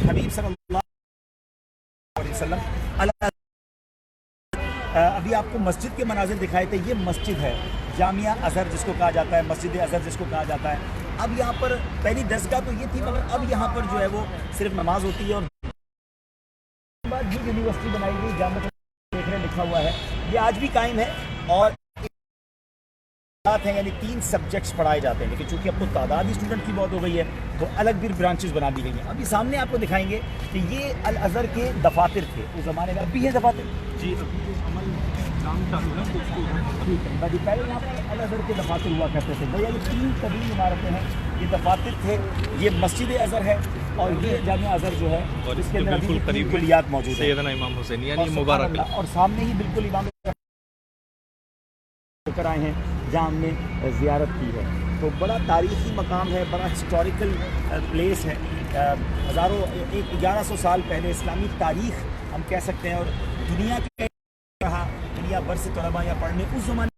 حبیب صلی اللہ علیہ وسلم ابھی آپ کو مسجد کے مناظر دکھائے تھے. یہ مسجد ہے جامعہ ازہر جس کو کہا جاتا ہے, مسجد ازہر جس کو کہا جاتا ہے. اب یہاں پر پہلی درسگاہ تو یہ تھی, مگر اب یہاں پر جو ہے وہ صرف نماز ہوتی ہے. اور بعد یہ یونیورسٹی بنائی گئی, جامعہ دیکھ رہے لکھا ہوا ہے, یہ آج بھی قائم ہے. اور ہیں یعنی 3 سبجیکٹس پڑھائے جاتے ہیں, لیکن چونکہ اب تو تعداد ہی اسٹوڈنٹ کی بہت ہو گئی ہے تو الگ بھی برانچز بنا دی گئی ہیں. ابھی سامنے آپ کو دکھائیں گے کہ یہ الازہر کے دفاتر تھے اس زمانے میں. اب بھی ہے دفاتر, جی ابھی عمل کام چالو ہے تو اس کو ٹھیک ہے. پہلے یہاں پر الازہر کے دفاتر ہوا کرتے تھے. یہ 3 قدیم عمارتیں ہیں, یہ دفاتر تھے, یہ مسجد ازہر ہے, اور یہ جامعہ ازہر جو ہے اور اس کے اندر بالکل ابھی قریب کلیات موجود ہیں. سیدنا امام حسین یعنی اور مبارک سبحان اللہ, اور سامنے ہی بالکل امام کر آئے ہیں جہاں ہم نے زیارت کی ہے. تو بڑا تاریخی مقام ہے, بڑا ہسٹوریکل پلیس ہے. ہزاروں 1100 سال پہلے اسلامی تاریخ ہم کہہ سکتے ہیں. اور دنیا کے رہا دنیا بھر سے طلباء یا پڑھنے اس زمانے